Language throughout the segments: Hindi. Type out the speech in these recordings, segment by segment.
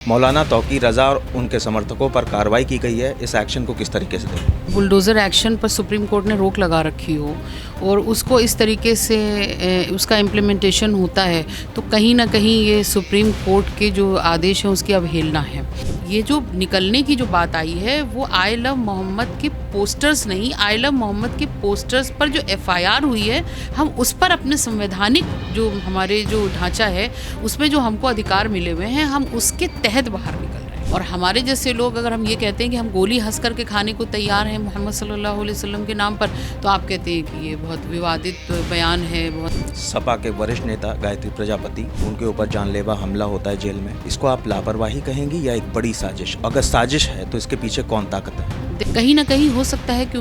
मौलाना तौकी रज़ा और उनके समर्थकों पर कार्रवाई की गई है। इस एक्शन को किस तरीके से देखें? बुलडोज़र एक्शन पर सुप्रीम कोर्ट ने रोक लगा रखी हो और उसको इस तरीके से उसका इम्प्लीमेंटेशन होता है तो कहीं ना कहीं ये सुप्रीम कोर्ट के जो आदेश हैं उसकी अवहेलना है। ये जो निकलने की जो बात आई है वो आई लव मोहम्मद के पोस्टर्स नहीं, आई लव मोहम्मद के पोस्टर्स पर जो एफआईआर हुई है हम उस पर अपने संवैधानिक जो हमारे जो ढांचा है उसमें जो हमको अधिकार मिले हुए हैं हम उसके तहत बाहर निकल रहे हैं। और हमारे जैसे लोग अगर हम ये कहते हैं कि हम गोली हंस करके खाने को तैयार हैं मोहम्मद सल्लल्लाहु अलैहि वसल्लम के नाम पर, तो आप कहते हैं कि ये बहुत विवादित बयान है। बहुत सपा के वरिष्ठ नेता गायत्री प्रजापति, उनके ऊपर जानलेवा हमला होता है जेल में, इसको आप लापरवाही कहेंगी या एक बड़ी साजिश? अगर साजिश है तो इसके पीछे कौन ताकत है? कहीं ना कहीं हो सकता है कि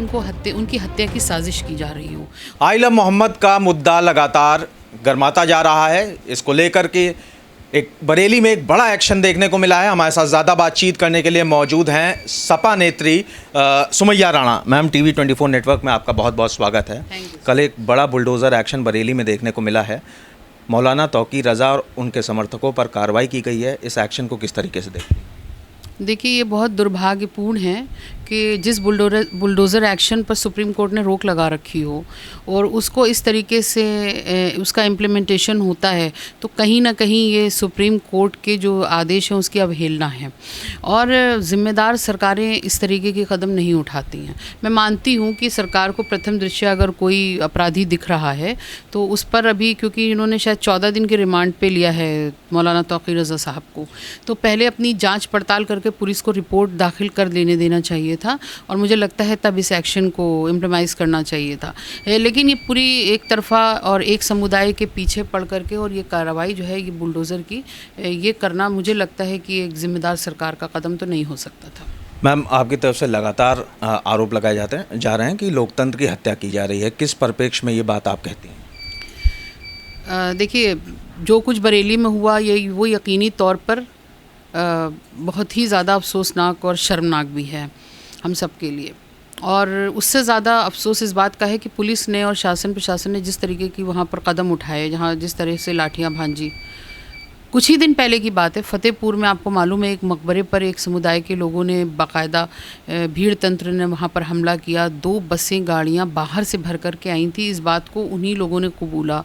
उनकी हत्या की साजिश की जा रही हो। आई लव मोहम्मद का मुद्दा लगातार गर्माता जा रहा है। इसको लेकर के एक बरेली में एक बड़ा एक्शन देखने को मिला है। हमारे साथ ज़्यादा बातचीत करने के लिए मौजूद हैं सपा नेत्री Sumaiya Rana. Ma'am, TV 24 network में आपका बहुत बहुत स्वागत है। कल एक बड़ा बुलडोज़र एक्शन बरेली में देखने को मिला है। मौलाना तौकी रज़ा और उनके समर्थकों पर कार्रवाई की गई है। इस एक्शन को किस तरीके से देखते हैं? देखिए, ये बहुत दुर्भाग्यपूर्ण है कि जिस बुलडोज़र एक्शन पर सुप्रीम कोर्ट ने रोक लगा रखी हो और उसको इस तरीके से उसका इम्प्लीमेंटेशन होता है तो कहीं ना कहीं ये सुप्रीम कोर्ट के जो आदेश हैं उसकी अवहेलना है और ज़िम्मेदार सरकारें इस तरीके के कदम नहीं उठाती हैं। मैं मानती हूँ कि सरकार को प्रथम दृष्टया अगर कोई अपराधी दिख रहा है तो उस पर अभी, क्योंकि इन्होंने शायद 14 दिन के रिमांड पे लिया है मौलाना तौकी रज़ा साहब को, तो पहले अपनी जाँच पड़ताल करके पुलिस को रिपोर्ट दाखिल कर लेने देना चाहिए था और मुझे लगता है तब इस एक्शन को इम्प्लीमाइज़ करना चाहिए था। लेकिन ये पूरी एक तरफा और एक समुदाय के पीछे पड़ करके और ये कार्रवाई जो है ये बुलडोज़र की ये करना, मुझे लगता है कि एक ज़िम्मेदार सरकार का कदम तो नहीं हो सकता था। मैम, आपकी तरफ से लगातार आरोप लगाए जा रहे हैं कि लोकतंत्र की हत्या की जा रही है। किस परिप्रेक्ष्य में ये बात आप कहती हैं? देखिए, जो कुछ बरेली में हुआ ये वो यकीनी तौर पर बहुत ही ज़्यादा अफसोसनाक और शर्मनाक भी है हम सब के लिए। और उससे ज़्यादा अफसोस इस बात का है कि पुलिस ने और शासन प्रशासन ने जिस तरीके की वहाँ पर कदम उठाए, जहाँ जिस तरह से लाठियाँ भांजी। कुछ ही दिन पहले की बात है, फतेहपुर में आपको मालूम है एक मकबरे पर एक समुदाय के लोगों ने बाकायदा भीड़ तंत्र ने वहाँ पर हमला किया। 2 बसें गाड़ियाँ बाहर से भर कर के आई थी। इस बात को उन्हीं लोगों ने कबूला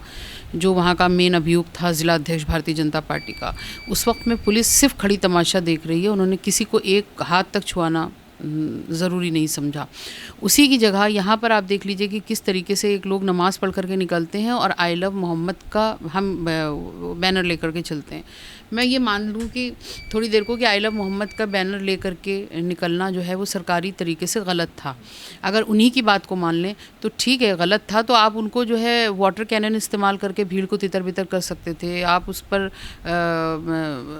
जो वहाँ का मेन अभियुक्त था, ज़िला अध्यक्ष भारतीय जनता पार्टी का। उस वक्त में पुलिस सिर्फ खड़ी तमाशा देख रही है, उन्होंने किसी को एक हाथ तक छुआना ज़रूरी नहीं समझा। उसी की जगह यहाँ पर आप देख लीजिए कि किस तरीके से एक लोग नमाज़ पढ़ करके निकलते हैं और आई लव मोहम्मद का हम बैनर लेकर के चलते हैं। मैं ये मान लूँ कि थोड़ी देर को कि आई लव मोहम्मद का बैनर लेकर के निकलना जो है वो सरकारी तरीके से गलत था। अगर उन्हीं की बात को मान लें तो ठीक है, गलत था तो आप उनको जो है वाटर कैनन इस्तेमाल करके भीड़ को तितर बितर कर सकते थे। आप उस पर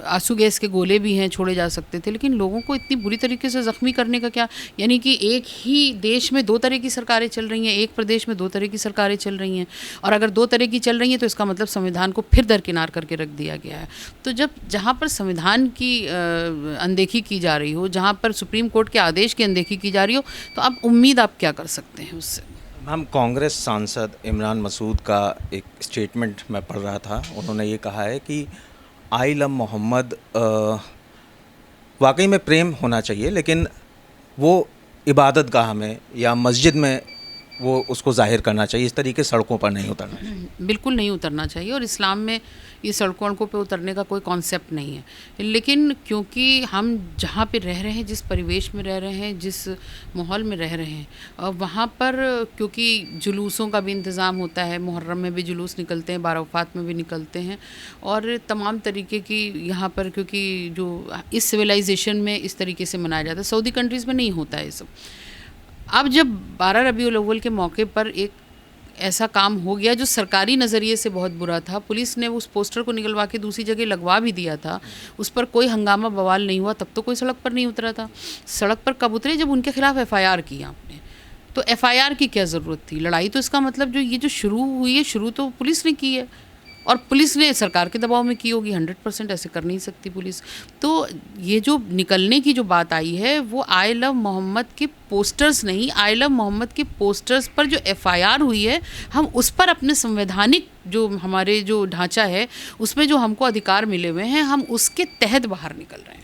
आंसू गैस के गोले भी हैं छोड़े जा सकते थे, लेकिन लोगों को इतनी बुरी तरीके से ज़ख्मी करने का क्या? यानी कि एक ही देश में 2 तरह की सरकारें चल रही हैं, एक प्रदेश में 2 तरह की सरकारें चल रही हैं और अगर 2 तरह की चल रही हैं तो इसका मतलब संविधान को फिर दरकिनार करके रख दिया गया है। तो जहाँ पर संविधान की अनदेखी की जा रही हो, जहाँ पर सुप्रीम कोर्ट के आदेश की अनदेखी की जा रही हो, तो अब उम्मीद आप क्या कर सकते हैं उससे? हम कांग्रेस सांसद इमरान मसूद का एक स्टेटमेंट मैं पढ़ रहा था। उन्होंने ये कहा है कि आई लव मोहम्मद वाकई में प्रेम होना चाहिए, लेकिन वो इबादत गाह में या मस्जिद में वो उसको जाहिर करना चाहिए, इस तरीके सड़कों पर नहीं उतरना चाहिए। बिल्कुल नहीं उतरना चाहिए और इस्लाम में ये सड़कों पे उतरने का कोई कॉन्सेप्ट नहीं है। लेकिन क्योंकि हम जहाँ पे रह रहे हैं, जिस परिवेश में रह रहे हैं, जिस माहौल में रह रहे हैं, वहाँ पर क्योंकि जुलूसों का भी इंतज़ाम होता है, मुहर्रम में भी जुलूस निकलते हैं, बारवफ़ात में भी निकलते हैं और तमाम तरीके की यहाँ पर, क्योंकि जो इस सिविलाइजेशन में इस तरीके से मनाया जाता है, सऊदी कंट्रीज़ में नहीं होता है ये सब। अब जब 12 रबीउल अव्वल के मौके पर एक ऐसा काम हो गया जो सरकारी नज़रिए से बहुत बुरा था, पुलिस ने उस पोस्टर को निकलवा के दूसरी जगह लगवा भी दिया था, उस पर कोई हंगामा बवाल नहीं हुआ, तब तो कोई सड़क पर नहीं उतरा था। सड़क पर कब उतरे? जब उनके खिलाफ एफआईआर की आपने। तो एफआईआर की क्या ज़रूरत थी? लड़ाई तो इसका मतलब जो ये जो शुरू हुई है, शुरू तो पुलिस ने की है। और पुलिस ने सरकार के दबाव में की होगी, 100% ऐसे कर नहीं सकती पुलिस। तो ये जो निकलने की जो बात आई है वो आई लव मोहम्मद के पोस्टर्स नहीं, आई लव मोहम्मद के पोस्टर्स पर जो FIR हुई है, हम उस पर अपने संवैधानिक जो हमारे जो ढांचा है उसमें जो हमको अधिकार मिले हुए हैं, हम उसके तहत बाहर निकल रहे हैं।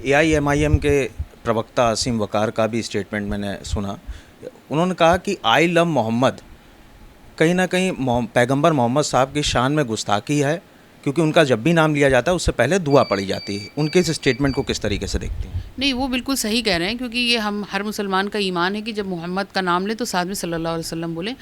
AIMIM के प्रवक्ता असीम वकार का भी स्टेटमेंट मैंने सुना। उन्होंने कहा कि आई लव मोहम्मद कहीं ना कहीं पैगंबर मोहम्मद साहब की शान में गुस्ताखी है, क्योंकि उनका जब भी नाम लिया जाता है उससे पहले दुआ पड़ी जाती है। उनके इस स्टेटमेंट को किस तरीके से देखती हैं? नहीं, वो बिल्कुल सही कह रहे हैं, क्योंकि ये हम हर मुसलमान का ईमान है कि जब मोहम्मद का नाम ले तो साथ में सल्लल्लाहु अलैहि वसल्लम बोले।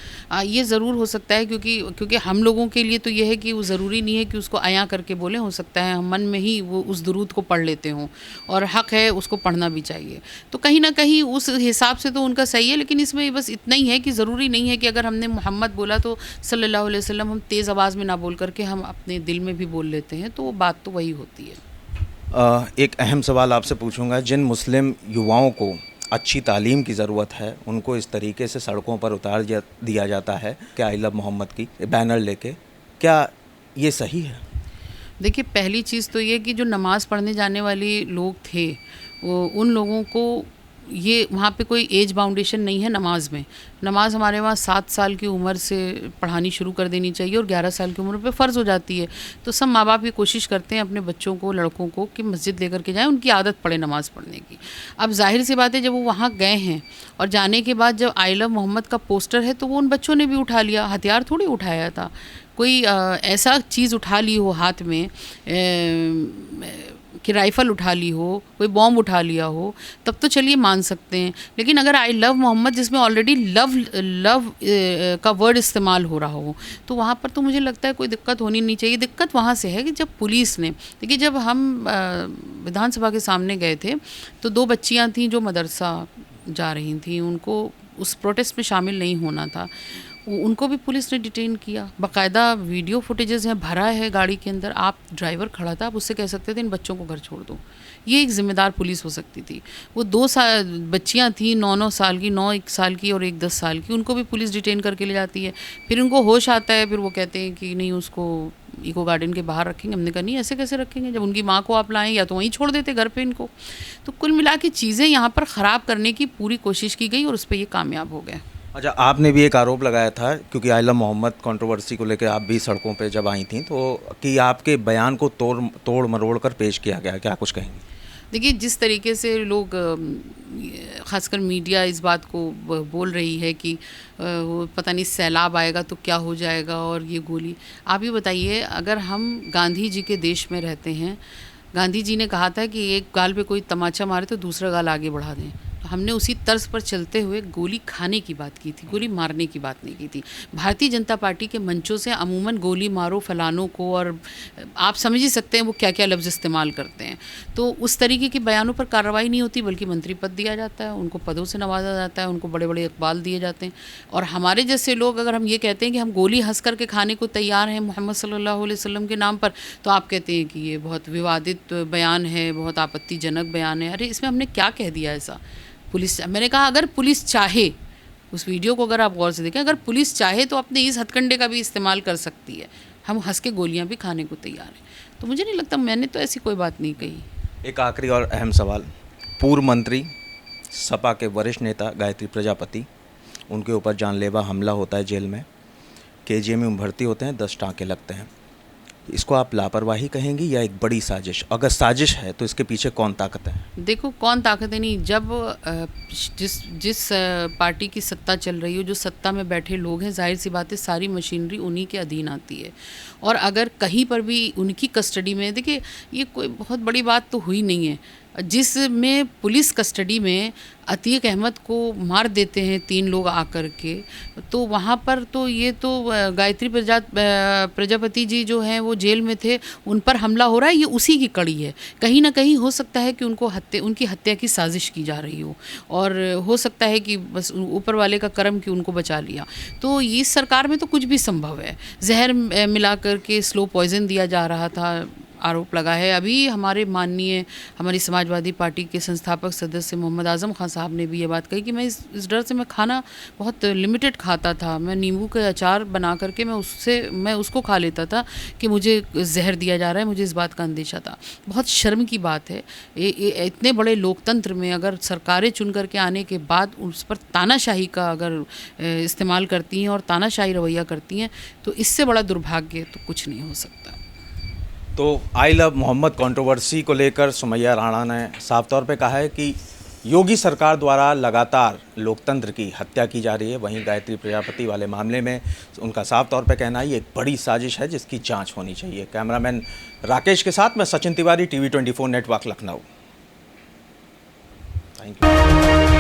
ये ज़रूर हो सकता है, क्योंकि हम लोगों के लिए तो ये है कि वो ज़रूरी नहीं है कि उसको आया करके बोलें, हो सकता है हम मन में ही वो उस दुरूद को पढ़ लेते हों, और हक़ है उसको पढ़ना भी चाहिए। तो कहीं ना कहीं उस हिसाब से तो उनका सही है, लेकिन इसमें बस इतना ही है कि ज़रूरी नहीं है कि अगर हमने मोहम्मद बोला तो सल्लल्लाहु अलैहि वसल्लम हम तेज़ आवाज़ में ना बोल करके हम अपने दिल में भी बोल लेते हैं, तो वो बात तो वही होती है। एक अहम सवाल आपसे पूछूंगा। जिन मुस्लिम युवाओं को अच्छी तालीम की ज़रूरत है, उनको इस तरीके से सड़कों पर उतार दिया जाता है कि आई लव मोहम्मद की बैनर लेके, क्या ये सही है? देखिए, पहली चीज़ तो ये कि जो नमाज़ पढ़ने जाने वाले लोग थे, वो उन लोगों को ये वहाँ पे कोई एज बाउंडेशन नहीं है नमाज में। नमाज हमारे वहाँ 7 साल की उम्र से पढ़ानी शुरू कर देनी चाहिए और 11 साल की उम्र पे फ़र्ज़ हो जाती है। तो सब माँ बाप ये कोशिश करते हैं अपने बच्चों को, लड़कों को, कि मस्जिद लेकर के जाएं, उनकी आदत पड़े नमाज़ पढ़ने की। अब जाहिर सी बात है, जब वो वहाँ गए हैं और जाने के बाद जब आई लव मोहम्मद का पोस्टर है तो वो उन बच्चों ने भी उठा लिया। हथियार थोड़ी उठाया था, कोई ऐसा चीज़ उठा ली हो हाथ में कि राइफ़ल उठा ली हो, कोई बॉम्ब उठा लिया हो, तब तो चलिए मान सकते हैं। लेकिन अगर आई लव मोहम्मद जिसमें ऑलरेडी लव का वर्ड इस्तेमाल हो रहा हो, तो वहाँ पर तो मुझे लगता है कोई दिक्कत होनी नहीं चाहिए। दिक्कत वहाँ से है कि जब पुलिस ने, देखिए, जब हम विधानसभा के सामने गए थे तो 2 बच्चियाँ थीं जो मदरसा जा रही थीं, उनको उस प्रोटेस्ट में शामिल नहीं होना था, उनको भी पुलिस ने डिटेन किया। बाकायदा वीडियो फुटेजेस हैं, भरा है गाड़ी के अंदर। आप ड्राइवर खड़ा था, आप उससे कह सकते थे इन बच्चों को घर छोड़ दो। ये एक ज़िम्मेदार पुलिस हो सकती थी। वो 2 बच्चियाँ थीं, 9 साल की, 9 1 साल की और 1 10 साल की, उनको भी पुलिस डिटेन करके ले जाती है। फिर उनको होश आता है, फिर वो कहते हैं कि नहीं, उसको इको गार्डन के बाहर रखेंगे। हमने कहा नहीं, ऐसे कैसे रखेंगे, जब उनकी माँ को आप लाएं, या तो वहीं छोड़ देते घर पे इनको। तो कुल मिला के चीज़ें यहाँ पर ख़राब करने की पूरी कोशिश की गई और उस पर ये कामयाब हो गए। अच्छा, आपने भी एक आरोप लगाया था, क्योंकि आई लव मोहम्मद कंट्रोवर्सी को लेकर आप भी सड़कों पे जब आई थी, तो कि आपके बयान को तोड़ मरोड़ कर पेश किया गया, क्या कुछ कहेंगे? देखिए, जिस तरीके से लोग, ख़ासकर मीडिया इस बात को बोल रही है कि वो पता नहीं सैलाब आएगा तो क्या हो जाएगा और ये गोली, आप ये बताइए, अगर हम गांधी जी के देश में रहते हैं, गांधी जी ने कहा था कि एक गाल पे कोई तमाचा मारे तो दूसरा गाल आगे बढ़ा दें, तो हमने उसी तर्ज पर चलते हुए गोली खाने की बात की थी, गोली मारने की बात नहीं की थी। भारतीय जनता पार्टी के मंचों से अमूमन गोली मारो फलानों को, और आप समझ ही सकते हैं वो क्या क्या लफ्ज़ इस्तेमाल करते हैं। तो उस तरीके के बयानों पर कार्रवाई नहीं होती, बल्कि मंत्री पद दिया जाता है, उनको पदों से नवाजा जाता है, उनको बड़े बड़े इकबाल दिए जाते हैं। और हमारे जैसे लोग, अगर हम ये कहते हैं कि हम गोली हंस करके खाने को तैयार हैं मोहम्मद सल्लल्लाहु अलैहि वसल्लम के नाम पर, तो आप कहते हैं कि ये बहुत विवादित बयान है, बहुत आपत्तिजनक बयान है। अरे, इसमें हमने क्या कह दिया ऐसा? पुलिस, मैंने कहा अगर पुलिस चाहे, उस वीडियो को अगर आप गौर से देखें, अगर पुलिस चाहे तो अपने इस हथकंडे का भी इस्तेमाल कर सकती है। हम हंस के गोलियां भी खाने को तैयार हैं। तो मुझे नहीं लगता, मैंने तो ऐसी कोई बात नहीं कही। एक आखिरी और अहम सवाल। पूर्व मंत्री, सपा के वरिष्ठ नेता गायत्री प्रजापति, उनके ऊपर जानलेवा हमला होता है जेल में, KGM में भर्ती होते हैं, 10 टाँके लगते हैं। इसको आप लापरवाही कहेंगी या एक बड़ी साजिश? अगर साजिश है तो इसके पीछे कौन ताकत है? देखो, कौन ताकत है नहीं, जब जिस पार्टी की सत्ता चल रही हो, जो सत्ता में बैठे लोग हैं, जाहिर सी बात है सारी मशीनरी उन्हीं के अधीन आती है। और अगर कहीं पर भी उनकी कस्टडी में, देखिए, ये कोई बहुत बड़ी बात तो हुई नहीं है, जिसमें पुलिस कस्टडी में अतीक अहमद को मार देते हैं 3 लोग आकर के, तो वहाँ पर तो ये तो गायत्री प्रजापति जी जो हैं वो जेल में थे, उन पर हमला हो रहा है, ये उसी की कड़ी है। कहीं ना कहीं हो सकता है कि उनकी हत्या की साजिश की जा रही हो, और हो सकता है कि बस ऊपर वाले का करम कि उनको बचा लिया। तो इस सरकार में तो कुछ भी संभव है। जहर मिला करके स्लो पॉइजन दिया जा रहा था, आरोप लगा है। अभी हमारे माननीय हमारी समाजवादी पार्टी के संस्थापक सदस्य मोहम्मद आज़म खान साहब ने भी ये बात कही कि मैं इस डर से मैं खाना बहुत लिमिटेड खाता था। मैं नींबू के अचार बना करके मैं उसको खा लेता था कि मुझे जहर दिया जा रहा है, मुझे इस बात का अंदेशा था। बहुत शर्म की बात है। इतने बड़े लोकतंत्र में अगर सरकारें चुन करके आने के बाद उस पर तानाशाही का अगर इस्तेमाल करती हैं और तानाशाही रवैया करती हैं, तो इससे बड़ा दुर्भाग्य तो कुछ नहीं हो सकता। तो आई लव मोहम्मद कंट्रोवर्सी को लेकर सुमैया राणा ने साफ तौर पे कहा है कि योगी सरकार द्वारा लगातार लोकतंत्र की हत्या की जा रही है। वहीं गायत्री प्रजापति वाले मामले में उनका साफ तौर पे कहना है ये एक बड़ी साजिश है जिसकी जांच होनी चाहिए। कैमरामैन राकेश के साथ मैं Sachin Tiwari, TV 24 network, Lucknow. Thank you.